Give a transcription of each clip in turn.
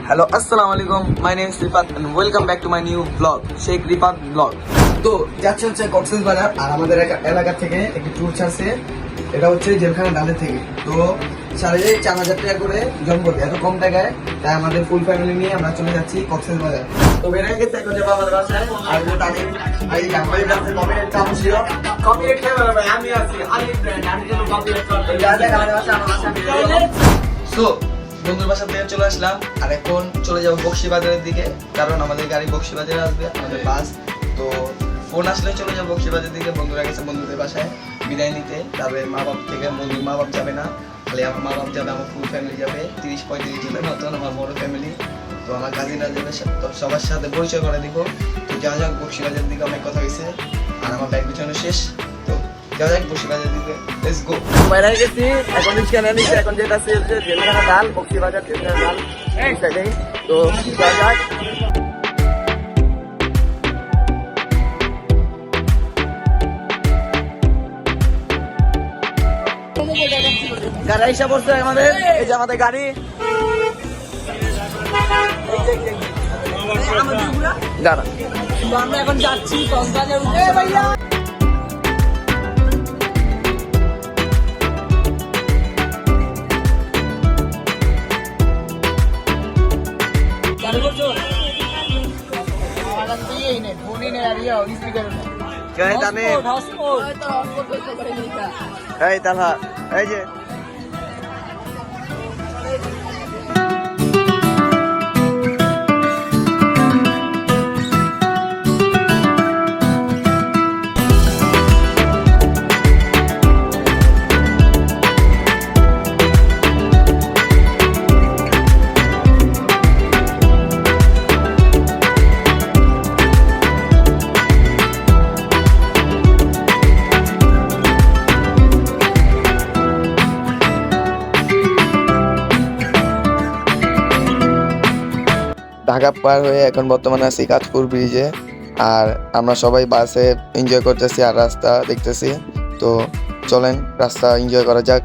Hello আসসালামু আলাইকুম, my name is Rifat and welcome back to my new blog Sheikh Rifat blog. তো যাচ্ছে হচ্ছে কক্সবাজার, আর আমাদের এলাকা থেকে একটি ট্যুর ছাড়ছে। এটা হচ্ছে জেলখানা ডালের থেকে। তো 4,500 টাকা করে জন করবে, এত কম টাকায়। তাই আমাদের ফুল ফ্যামিলি নিয়ে আমরা চলে যাচ্ছি কক্সবাজার। তো বেরিয়ে গেছে এখন যাবো আমাদের বাসায়। আর যে তাদের এই আমাদের কাছে কপিরাইট চাপ ছিল, কপিরাইট খেয়ে বেরোবে। আমি আছি আলিফ ব্র্যান্ড, আমি কিন্তু কপিরাইট করতে যাই। আমাদের বাসায় আমার বাসায় সো বন্ধুর বাসা থেকে চলে আসলাম, আর এখন চলে যাবো বক্সিবাজারের দিকে, কারণ আমাদের গাড়ি বক্সিবাজারে আসবে, আমাদের বাস। তো ফোন আসলে চলে যাবো বক্সিবাজারের দিকে। বন্ধুরা গেছে বন্ধুদের বাসায় বিদায় নিতে। তবে মা বাপ থেকে বন্ধুর মা বাপ যাবে না, খালি আমার মা বাপ যাবে, আমার ফুল ফ্যামিলি যাবে, 30-35 জনের মতন আমার বড় ফ্যামিলি। তো আমার কাজিনরা যাবে, তো সবার সাথে পরিচয় করে দিব। তো যা যাক বক্সিবাজারের দিকে অনেক কথা হয়েছে, আর আমার ব্যাগ পিছনে শেষ। তো যা যাক বক্সিবাজারের দিকে, লেটস গো। বাইরে গেছি, এখন রিক্সা নিয়ে নিচ্ছি। এখন যেটা আছে জেলখানা ডাল, বক্সিবাজার জেলখানা ডাল এই সাইডে। তো যা যাক। গাড়ি এসে পড়ছে আমাদের, এই যে আমাদের গাড়ি। দাঁড়া, তো আমরা এখন যাচ্ছি কক্সবাজার উঠে ভাইয়া। চালু করছো? ফোনই নেই আর ইয়া স্পিকার নেই। এই তাহা এই যে ঢাকা পার হয়ে এখন বর্তমানে আছি কাঁচপুর ব্রিজে। আর আমরা সবাই বাসে এনজয় করতেছি আর রাস্তা দেখতেছি। তো চলেন রাস্তা এনজয় করা যাক।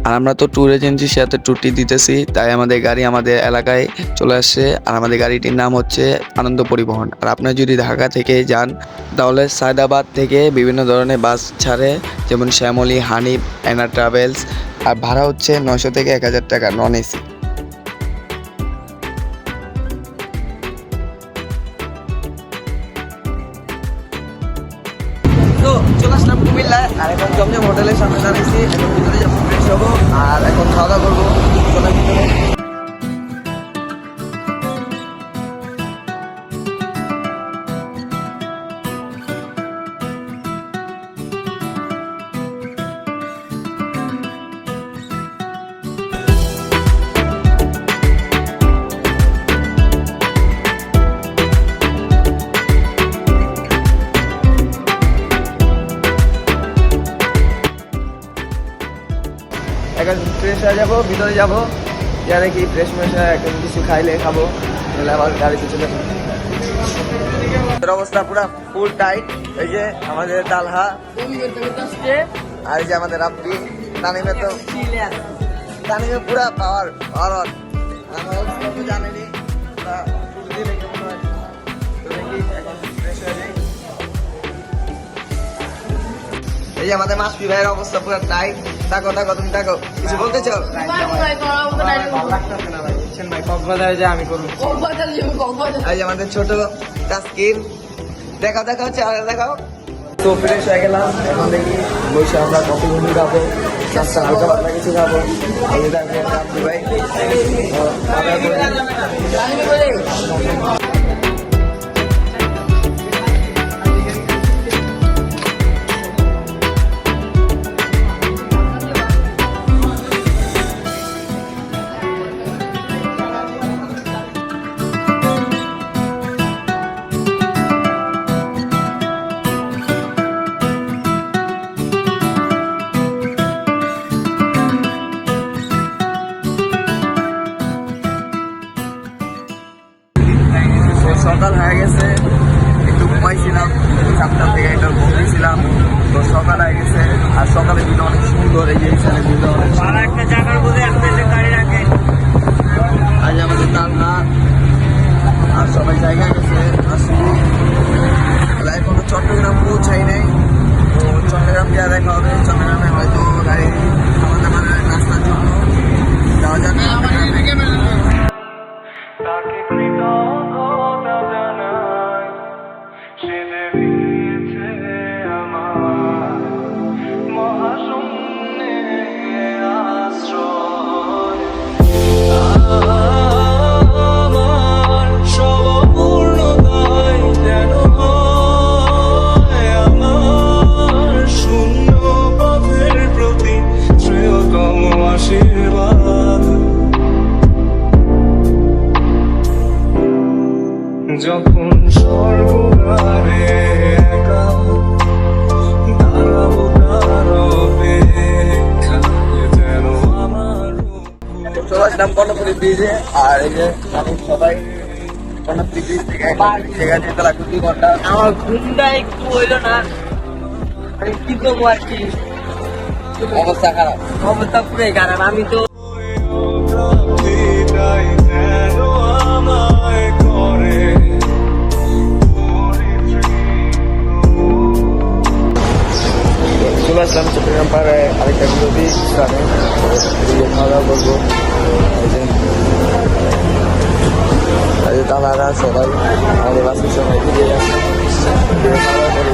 আর আমরা তো ট্যুর এজেন্সির সাথে ট্যুরটি দিতেছি, তাই আমাদের গাড়ি আমাদের এলাকায় চলে আসছে। আর আমাদের গাড়িটির নাম হচ্ছে আনন্দ পরিবহন। আর আপনারা যদি ঢাকা থেকে যান তাহলে সায়দাবাদ থেকে বিভিন্ন ধরনের বাস ছাড়ে, যেমন শ্যামলী, হানিফ, এনা ট্রাভেলস। আর ভাড়া হচ্ছে 900 থেকে 1000 টাকা নন এসি। তো চলে আসলাম কুমিল্লায়, আর এখন জমজম হোটেলের সামনে দাঁড়িয়েছি। এখন ভিতরে যাবো, ফ্রেশ হবো, আর এখন খাওয়া দাওয়া করবো। চলেন ভিতরে। এখন ফ্রেশ হয়ে যাবো, ভিতরে যাবো, যা দেখি ফ্রেশ ফ্রেশ হয়ে এখন কিছু খাইলে খাবো, তাহলে আবার গাড়িতে চলে যাবো। অবস্থা পুরো ফুল টাইট। এই যে আমাদের তালহা, আর এই যে আমাদের রাব্বি। তানিমে তো তানিমে পুরা পাওয়ার পাওয়ার আমার অবস্থা তো জানেনি। এই যে আমাদের মাসফি ভাইয়ের অবস্থা পুরো টাইট। থাকো থাকো, তুমি থাকো, কিছু বলতে চাও? কক্সবাজারে যে আমি করবো, এই যে আমাদের ছোট তাসকিন, দেখাও দেখাও, চেহারা দেখাও। তো ফ্রেশ হয়ে গেলাম, এখন দেখি বসে আমরা কফি ঘুমি খাবো, নাস্তা হালকা পাতলা কিছু খাবো। এই যে দেখেন রাব্বি ভাই। সকাল হয়ে গেছে, একটু ঘুমাইছিলাম, 7টা থেকে একটা ঘুমিয়েছিলাম। তো সকাল হয়ে গেছে, আর সকালে ভিডিও অনেক সুন্দর, এই যে এখানে ভিডিও অনেক সুন্দর। একটা জায়গার মধ্যে একটা গাড়ি রাখে। আজ আমাদের তালহা আর সবাই জায়গায় গেছে। এখনো চট্টগ্রাম পৌঁছাই নাই, তো চট্টগ্রাম গিয়ে দেখা হবে। চট্টগ্রামে হয়তো গাড়ি আমাদের নাস্তার জন্য যাওয়া যাবে। তাকে কৃতজ্ঞতা জানাই, সে যে দিয়েছে আমার মহাশূন্যে আশ্রয়। আমার সব অপূর্ণতায় যেন হয় আমার শূন্য পথের প্রতি শ্রেয়তম আশীর্বাদ। যখন স্বর্গদ্বারে একা দাঁড়াবো তার অপেক্ষায়, যেন আমার চলে আসলাম কর্ণপুরী ব্রিজে। আর এই যে আমি সবাই কর্ণপুরী ব্রিজ থেকে সেখানে যেতে লাগবে 2 ঘন্টা। আমার ঘুমটা একটু হইলো না, আমি কি করবো আর কি, অবস্থা খারাপ। অবস্থা পুরাই খারাপ। আমি তো প্রাপ্তিটাই যেন আমায় করে চলে আসলাম চট্টগ্রাম পাড়ায় আরেকটা বিরোধী স্থানে, খাওয়া দাওয়া করবো। এই যে তারা সবাই আমাদের বাসের সবাই দিকে খাওয়া দাওয়া করি।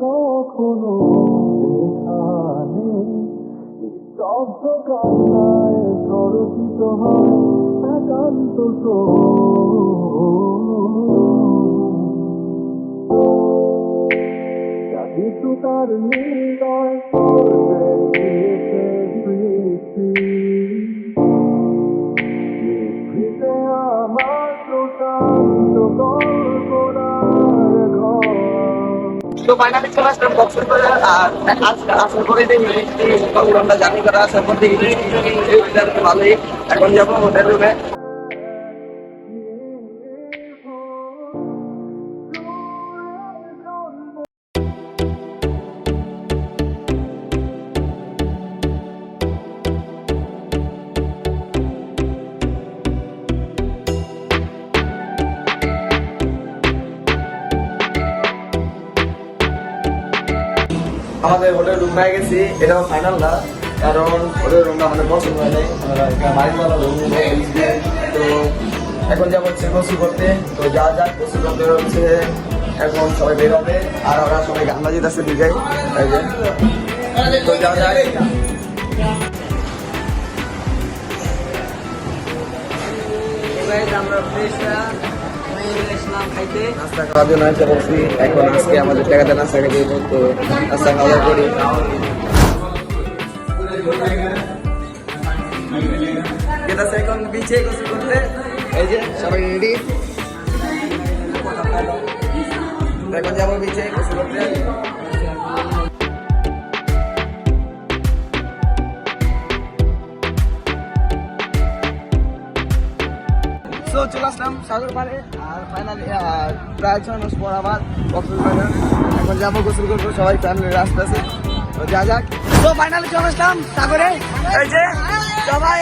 কখনো এখানে শব্দ কান্নায় স্বরচিত হয় একান্ত কিছু তার নির্দয় করবে দিয়েছে সৃষ্টি। নিভৃতে আমার প্রশান্ত কল্পনার ঘর। তো ফাইনালি চলে আসলাম কক্সবাজার বাজার। আর আসার পরে দেখি ঘন্টা জার্নি করা, আসার পর দেখি ভালোই। এখন যাবো হোটেল রুমে। আমাদের হোটেল রুম পেয়ে গেছি, এটাও ফাইনাল না, কারণ হোটেল রুমটা আমাদের পছন্দ হয় নাই। বাড়িওয়ালা রুম তো এখন যাবো হচ্ছে গোসল করতে। তো যা যাক গোসল করতে হচ্ছে, এখন সবাই বের হবে। আর ওরা সবাই গান বাজিতেছে দিকে, এই যে তো যা যাক। আমরা ফ্রেশরা খাইতে নাস্তা খাওয়ার জন্য এসে বলছি। এখন আজকে আমাদের টাকাতে নাস্তা খেতে দিব, তো নাস্তা খাওয়া করি। এখন বিচে গোসল করতে, এই যে সবাই রেডি। এখন যাবো বিচে গোসল করতে। তো চলে আসলাম সাগর পাড়ে। আর ফাইনালি প্রায় 6 মাস পর আবার কক্সবাজার। এখন যাবো গোসল করবো, সবাই ফ্যামিলির রাস্তা আছে, তো যা যাক। তো ফাইনালি চলে আসলাম সাগরে, এই যে সবাই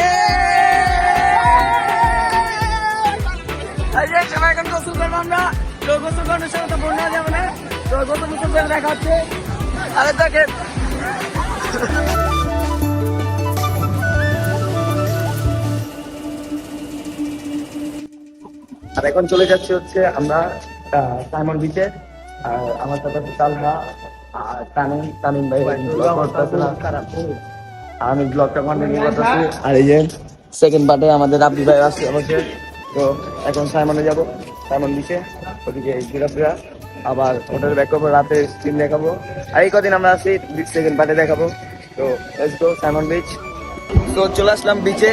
এই যে সবাই এখন গোসল করবো আমরা। তো গোসল করানোর সময় তো বন্যা যাবে না, তো গোসল গোসল করে দেখা হচ্ছে। আরে দেখেন আর এখন চলে যাচ্ছি হচ্ছে আমরা সাইমন বিচে। আর আমার সাথে তালহা আর তামিম ভাই খারাপ। আমি ব্লগটা কন্টিনিউ করতেছি। আর এই যে সেকেন্ড পার্টে আমাদের রাব্বি ভাই আসছে অবশ্যই। তো এখন সাইমনে যাব, সাইমন বিচে, ওদিকে ঘোরাফেরা, আবার হোটেলে ব্যাক করবো, রাতে স্ক্রিন দেখাবো। আর এই কদিন আমরা আছি সেকেন্ড পার্টে দেখাবো। তো লেটস গো সাইমন বিচ। তো চলে আসলাম বিচে,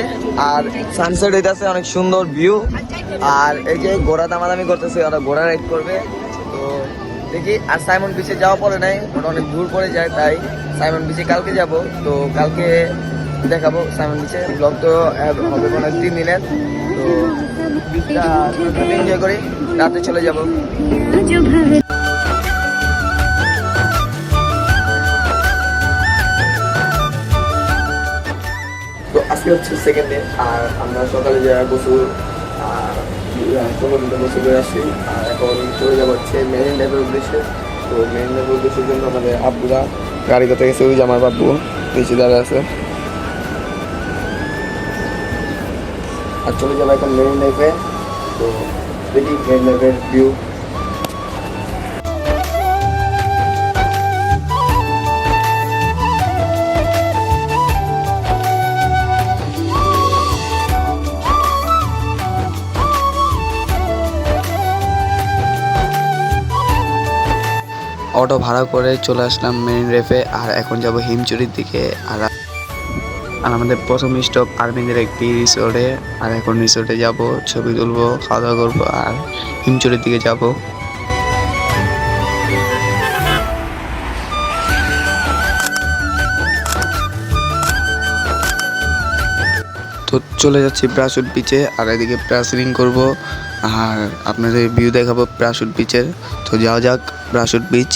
আর সানসেট হইতেছে, অনেক সুন্দর ভিউ। আর এই যে ঘোড়া দামাদামি করতেছে, ওরা ঘোড়া রাইড করবে। তো দেখি, আর সাইমন বিচে যাওয়া পরে নাই, ওটা অনেক দূর পড়ে যায়, তাই সাইমন বিচে কালকে যাব। তো কালকে দেখাবো সাইমন বিচে। ব্লগ তো হবে মনে হয় 3 দিনের। তো বিচটা এনজয় করি, রাতে চলে যাব। তো আজকে হচ্ছে সেকেন্ড ডে, আর আমরা সকালে যারা গোসল গোসল করে আসছি, আর এখন চলে যাবো হচ্ছে মেরিন ড্রাইভের উদ্দেশ্যে। তো মেরিন ড্রাইভের উদ্দেশ্যের জন্য আমাদের আব্বুরা গাড়ি করতে গেছে, ওই যে আমার বাব্বু নিচে দাঁড়া আছে। আর চলে যাবো এখন মেরিন ড্রাইভে। তো দেখি মেরিন ড্রাইভের ভিউ। অটো ভাড়া করে চলে আসলাম মেরিন ড্রাইভে, আর এখন যাব হিমচুরির দিকে। আর আমাদের প্রথম স্টপ আরবিন্দের একটি রিসোর্টে, আর এখন রিসোর্টে যাব, ছবি তুলবো, খাওয়া দাওয়া করবো, আর হিমচুরির দিকে যাব। তো চলে যাচ্ছি প্যারাশুট বিচে, আর এদিকে প্যারাসেলিং করব, আর আপনাদের ভিউ দেখাবো প্যারাশুট বিচের। তো যাওয়া যাক প্যারাশুট বিচ।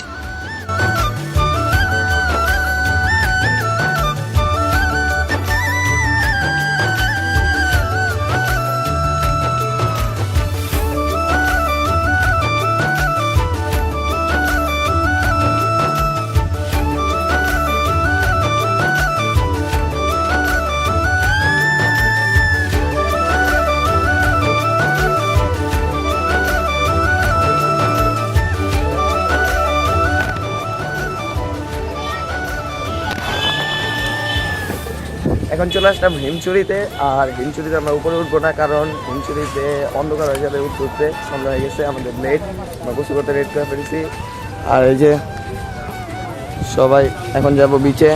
এখন চলে আসলাম হিমচুরিতে, আর হিমচুরিতে আমরা উপরে উঠবো না, কারণ হিমচুরিতে অন্ধকার হয়ে যাবে, উঠতে সন্ধ্যা হয়ে গেছে, আমাদের লেট, আমরা গোসল করতে লেট করে ফেলেছি। আর এই যে সবাই এখন যাব বিচে।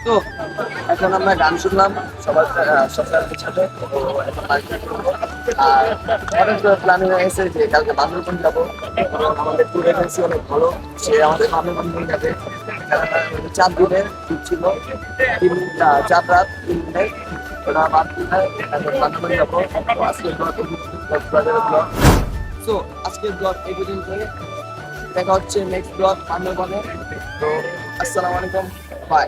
তো এখন আমরা গান শুনলাম সবার সাথে। আর অনেক প্ল্যানিং হয়ে গেছে যে কালকে বান্দরবন যাবো। আমাদের ট্যুর এজেন্সি অনেক ভালো, সে আমাদের বান্দরবন নিয়ে যাবে। 4 দিনের ট্যুর ছিল, 4 রাত 3 দিনের, ওটা বাদ দিনে বান্দরবন যাবো। আজকের ব্লগ এই পর্যন্ত, দেখা হচ্ছে নেক্সট ব্লগ বান্দরবনে। তো আসসালামু আলাইকুম, বাই।